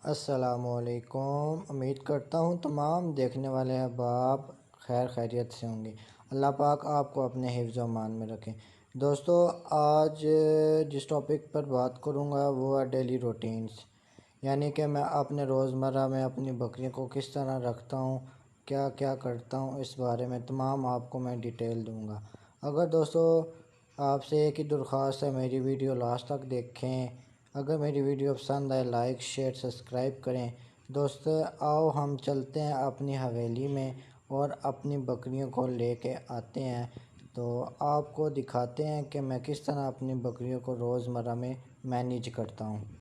अस्सलामुअलैकुम। उम्मीद करता हूँ तमाम देखने वाले अहबाब खैर खैरियत से होंगे। अल्लाह पाक आपको अपने हिफ्ज़ व अमान में रखें। दोस्तों, आज जिस टॉपिक पर बात करूँगा वो है डेली रूटीन्स, यानी कि मैं अपने रोज़मर्रा में अपनी बकरियों को किस तरह रखता हूँ, क्या क्या करता हूँ, इस बारे में तमाम आपको मैं डिटेल दूँगा। अगर दोस्तों आपसे एक ही दरख्वास्त है, मेरी वीडियो लास्ट तक देखें। अगर मेरी वीडियो पसंद आए लाइक शेयर सब्सक्राइब करें। दोस्तों आओ हम चलते हैं अपनी हवेली में और अपनी बकरियों को लेके आते हैं, तो आपको दिखाते हैं कि मैं किस तरह अपनी बकरियों को रोज़मर्रा में मैनेज करता हूँ।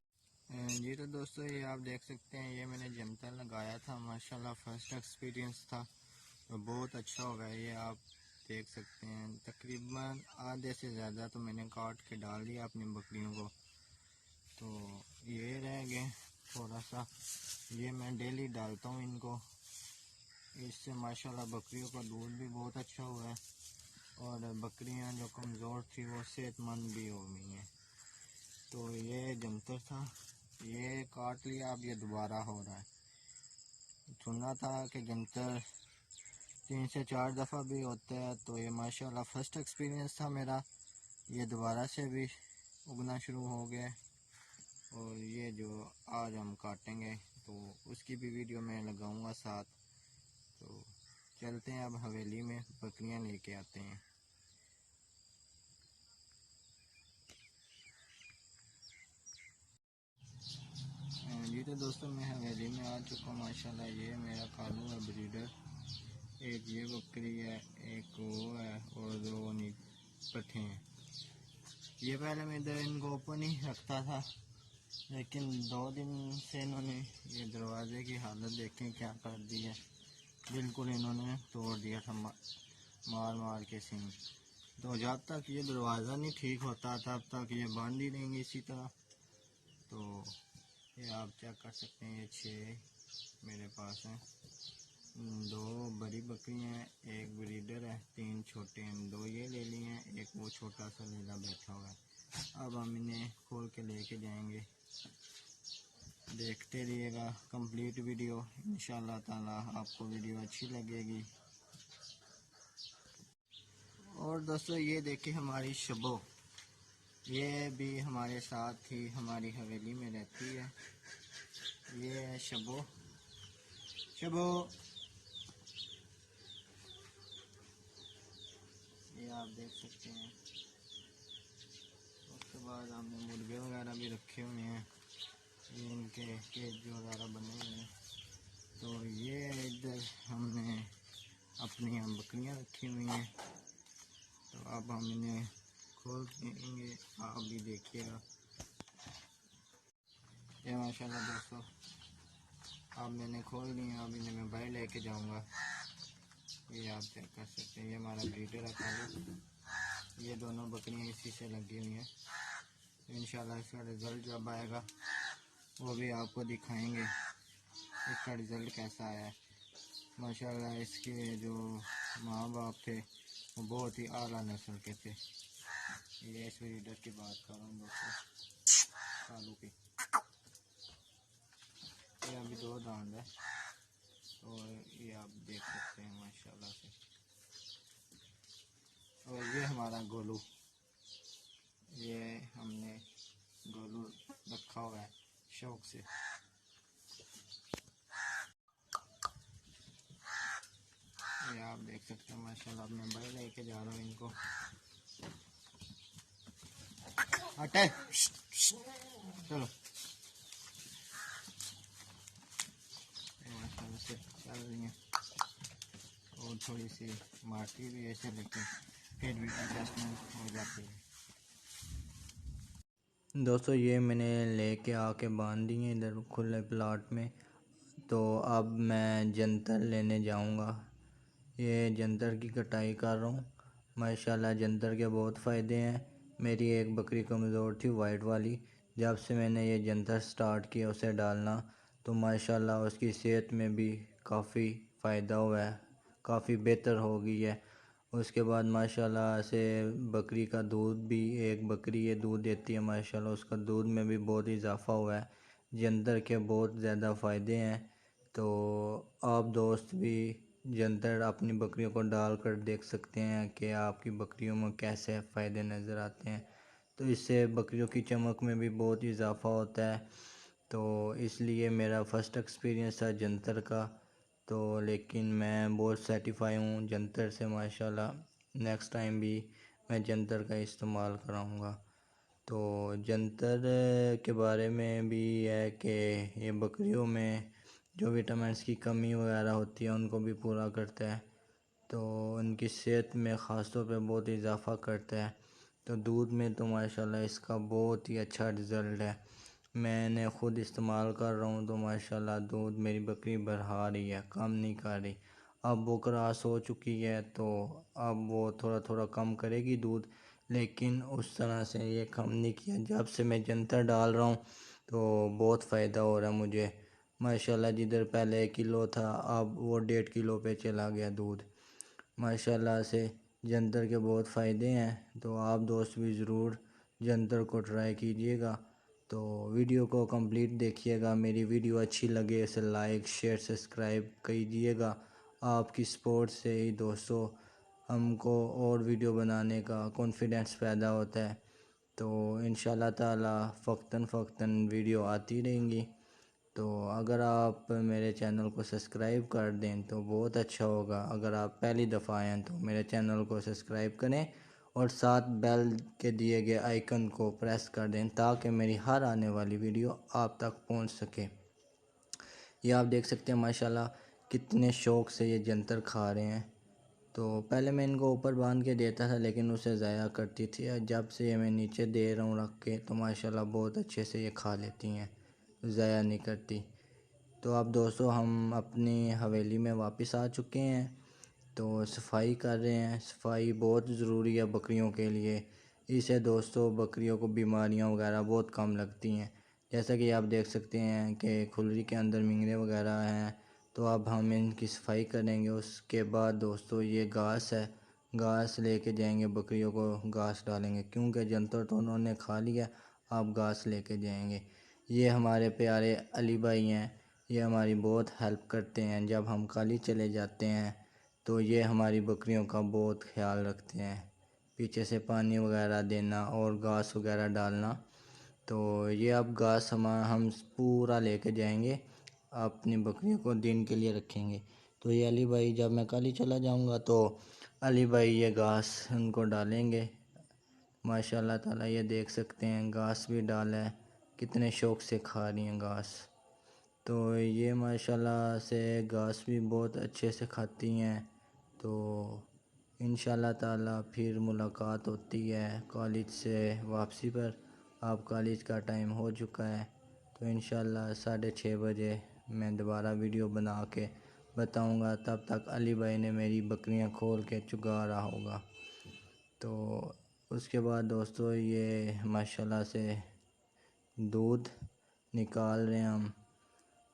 जी तो दोस्तों, ये आप देख सकते हैं, ये मैंने जमता लगाया था, माशाल्लाह फर्स्ट एक्सपीरियंस था, तो बहुत अच्छा हो गया। ये आप देख सकते हैं, तकरीबन आधे से ज़्यादा तो मैंने काट के डाल दिया अपनी बकरियों को। तो ये रह गए थोड़ा सा, ये मैं डेली डालता हूँ इनको। इससे माशाल्लाह बकरियों का दूध भी बहुत अच्छा हुआ है और बकरियां जो कमज़ोर थी वो सेहतमंद भी हो गई हैं। तो ये जंतर था, ये काट लिया, अब ये दोबारा हो रहा है। सुना था कि जंतर 3 से 4 दफ़ा भी होता है, तो ये माशाल्लाह फ़र्स्ट एक्सपीरियंस था मेरा। ये दोबारा से भी उगना शुरू हो गया और ये जो आज हम काटेंगे तो उसकी भी वीडियो मैं लगाऊंगा साथ। तो चलते हैं अब हवेली में बकरियां लेके आते हैं। जी तो दोस्तों, मैं हवेली में आ चुका हूँ माशाल्लाह। ये मेरा कालू है ब्रीडर, एक ये बकरी है, एक वो है और दो पट्ठे हैं। ये पहले मैं इधर इनको ओपन ही रखता था, लेकिन 2 दिन से इन्होंने ये दरवाज़े की हालत देखें क्या कर दी है। बिल्कुल इन्होंने तोड़ दिया था मार मार के सींग। तो जब तक ये दरवाज़ा नहीं ठीक होता तब तक ये बंद ही रहेंगे इसी तरह। तो ये आप चेक कर सकते हैं, ये 6 मेरे पास हैं। 2 बड़ी बकरियाँ हैं, एक ब्रीडर है, 3 छोटे हैं। 2 ये ले लिए हैं, एक वो छोटा सा लीला बैठा हुआ है। अब हम इन्हें खोल के लेके जाएंगे। देखते रहिएगा कंप्लीट वीडियो, इंशाल्लाह ताला आपको वीडियो अच्छी लगेगी। और दोस्तों ये देखिए हमारी शबो, ये भी हमारे साथ ही हमारी हवेली में रहती है। ये है शबो। शबो, ये आप देख सकते हैं। उसके बाद हमने मुर्गे वगैरह भी रखे हुए हैं, ये इनके केज वगैरह बने हुए हैं। तो ये इधर हमने अपनी बकरियां रखी हुई हैं, तो अब हम इन्हें खोल देंगे, आप भी देखिएगा। ये माशाल्लाह दोस्तों, अब मैंने खोल दिया, अब इन्हें मैं बाहर लेके जाऊंगा। ये आप चेक कर सकते हैं, ये हमारा ब्रीडर है कालू। ये दोनों बकरियां इसी से लगी हुई हैं। तो इंशाल्लाह इसका रिज़ल्ट जब आएगा वो भी आपको दिखाएंगे इसका रिज़ल्ट कैसा आया है। माशाल्लाह इसके जो माँ बाप थे वो बहुत ही आला नस्ल के थे। ये इस ब्रीडर की बात कर रहा हूँ दोस्तों, कालू की। ये अभी 2 दांत है और ये आप देख सकते हैं माशाल्लाह से। और ये हमारा गोलू, ये हमने गोलू रखा हुआ है शौक से। ये आप देख सकते हैं माशाल्लाह। अब मैं बाहर लेके जा रहा हूँ इनको। हटे, चलो। माशाल्लाह से चल रही हैं और थोड़ी सी मारती भी ऐसे, लेकिन फिर भी एडजस्टमेंट हो जाती है। दोस्तों ये मैंने लेके आके बांध दी हैं इधर खुले प्लाट में। तो अब मैं जंतर लेने जाऊंगा। ये जंतर की कटाई कर रहा हूँ। माशाल्लाह जंतर के बहुत फ़ायदे हैं। मेरी एक बकरी कमज़ोर थी वाइट वाली, जब से मैंने ये जंतर स्टार्ट किया उसे डालना, तो माशाल्लाह उसकी सेहत में भी काफ़ी फ़ायदा हुआ है, काफ़ी बेहतर हो गई है। उसके बाद माशाल्लाह से बकरी का दूध भी, एक बकरी ये दूध देती है माशाल्लाह, उसका दूध में भी बहुत इजाफ़ा हुआ है। जंतर के बहुत ज़्यादा फ़ायदे हैं। तो आप दोस्त भी जंतर अपनी बकरियों को डाल कर देख सकते हैं कि आपकी बकरियों में कैसे फ़ायदे नज़र आते हैं। तो इससे बकरियों की चमक में भी बहुत इजाफ़ा होता है। तो इसलिए मेरा फ़र्स्ट एक्सपीरियंस था जंतर का। तो लेकिन मैं बहुत सेटिस्फाई हूँ जंतर से माशाल्लाह। नेक्स्ट टाइम भी मैं जंतर का इस्तेमाल कराऊँगा। तो जंतर के बारे में भी है कि ये बकरियों में जो विटामिन्स की कमी वगैरह होती है उनको भी पूरा करता है। तो उनकी सेहत में ख़ास तौर पे बहुत इजाफ़ा करता है। तो दूध में तो माशाल्लाह इसका बहुत ही अच्छा रिज़ल्ट है। मैंने ख़ुद इस्तेमाल कर रहा हूँ तो माशाल्लाह दूध मेरी बकरी बढ़ा रही है, कम नहीं कर रही। अब वो क्रॉस हो चुकी है तो अब वो थोड़ा थोड़ा कम करेगी दूध, लेकिन उस तरह से ये कम नहीं किया। जब से मैं जंतर डाल रहा हूँ तो बहुत फ़ायदा हो रहा है मुझे माशाल्लाह। जिधर पहले 1 किलो था अब वो 1.5 किलो पे चला गया दूध माशाल्लाह से। जंतर के बहुत फ़ायदे हैं। तो आप दोस्त भी ज़रूर जंतर को ट्राई कीजिएगा। तो वीडियो को कंप्लीट देखिएगा। मेरी वीडियो अच्छी लगे इसे लाइक शेयर सब्सक्राइब कीजिएगा। आपकी सपोर्ट से ही दोस्तों हमको और वीडियो बनाने का कॉन्फिडेंस पैदा होता है। तो इंशाल्लाह ताला फ़क्तन फ़क्तन वीडियो आती रहेंगी। तो अगर आप मेरे चैनल को सब्सक्राइब कर दें तो बहुत अच्छा होगा। अगर आप पहली दफ़ा आए हैं तो मेरे चैनल को सब्सक्राइब करें और साथ बेल के दिए गए आइकन को प्रेस कर दें ताकि मेरी हर आने वाली वीडियो आप तक पहुंच सके। ये आप देख सकते हैं माशाल्लाह कितने शौक़ से ये जंतर खा रहे हैं। तो पहले मैं इनको ऊपर बांध के देता था लेकिन उसे ज़ाया करती थी। और जब से ये मैं नीचे दे रहा हूँ रख के तो माशाल्लाह बहुत अच्छे से ये खा लेती हैं, ज़ाया नहीं करती। तो अब दोस्तों हम अपनी हवेली में वापस आ चुके हैं। तो सफाई कर रहे हैं। सफाई बहुत ज़रूरी है बकरियों के लिए। इससे दोस्तों बकरियों को बीमारियां वगैरह बहुत कम लगती हैं। जैसा कि आप देख सकते हैं कि खुलरी के अंदर मिंगरे वगैरह हैं। तो अब हम इनकी सफाई करेंगे। उसके बाद दोस्तों ये घास है, घास लेके जाएंगे, बकरियों को घास डालेंगे क्योंकि जंतर तो उन्होंने खा लिया। अब घास लेके जाएंगे। ये हमारे प्यारे अली भाई हैं। ये हमारी बहुत हेल्प करते हैं। जब हम खाली चले जाते हैं तो ये हमारी बकरियों का बहुत ख्याल रखते हैं, पीछे से पानी वगैरह देना और घास वगैरह डालना। तो ये अब घास हम पूरा लेके जाएंगे, अपनी बकरियों को दिन के लिए रखेंगे। तो ये अली भाई जब मैं खाली चला जाऊंगा तो अली भाई ये घास उनको डालेंगे माशाल्लाह ताला। ये देख सकते हैं घास भी डाला है, कितने शौक़ से खा रही हैं घास। तो ये माशाल्लाह से घास भी बहुत अच्छे से खाती हैं। तो इंशाल्लाह ताला फिर मुलाकात होती है कॉलेज से वापसी पर। अब कॉलेज का टाइम हो चुका है तो इंशाल्लाह 6:30 बजे मैं दोबारा वीडियो बना के बताऊंगा। तब तक अली भाई ने मेरी बकरियां खोल के चुगा रहा होगा। तो उसके बाद दोस्तों ये माशाल्लाह से दूध निकाल रहे हैं हम।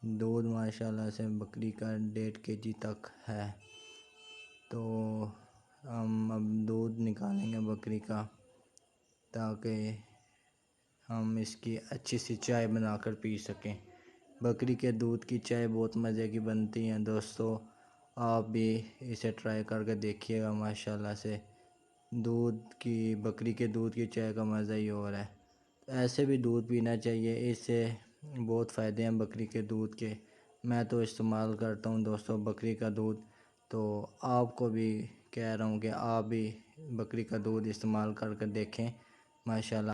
दूध माशाल्लाह से बकरी का 1.5 kg तक है। तो हम अब दूध निकालेंगे बकरी का ताकि हम इसकी अच्छी सी चाय बनाकर पी सकें। बकरी के दूध की चाय बहुत मज़े की बनती है दोस्तों। आप भी इसे ट्राई करके देखिएगा। माशाल्लाह से दूध की बकरी के दूध की चाय का मज़ा ही और है। ऐसे भी दूध पीना चाहिए, इससे बहुत फ़ायदे हैं बकरी के दूध के। मैं तो इस्तेमाल करता हूँ दोस्तों बकरी का दूध। तो आपको भी कह रहा हूँ कि आप भी बकरी का दूध इस्तेमाल करके देखें माशाल्लाह।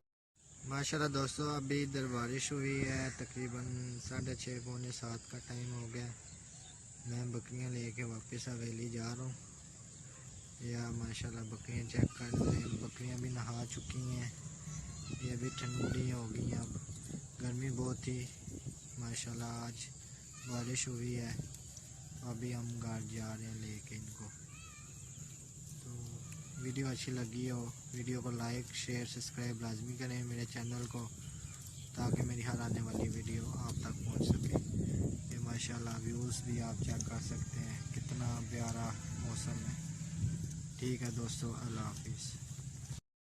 माशाल्लाह दोस्तों अभी इधर बारिश हुई है, तकरीबन 6:30 पौने 7 का टाइम हो गया। मैं बकरियां लेके वापस हवेली जा रहा हूँ। या माशाल्लाह बकरियां चेक कर लें, बकरियां भी नहा चुकी हैं। ये भी ठंडी हो गई हैं। अब गर्मी बहुत थी माशाल्लाह, आज बारिश हुई है। अभी हम घर जा रहे हैं लेके इनको। तो वीडियो अच्छी लगी हो वीडियो को लाइक शेयर सब्सक्राइब लाजमी करें मेरे चैनल को ताकि मेरी हर आने वाली वीडियो आप तक पहुंच सके। ये माशाल्लाह व्यूज़ भी आप चेक कर सकते हैं, कितना प्यारा मौसम है। ठीक है दोस्तों, अल्लाह हाफिज़।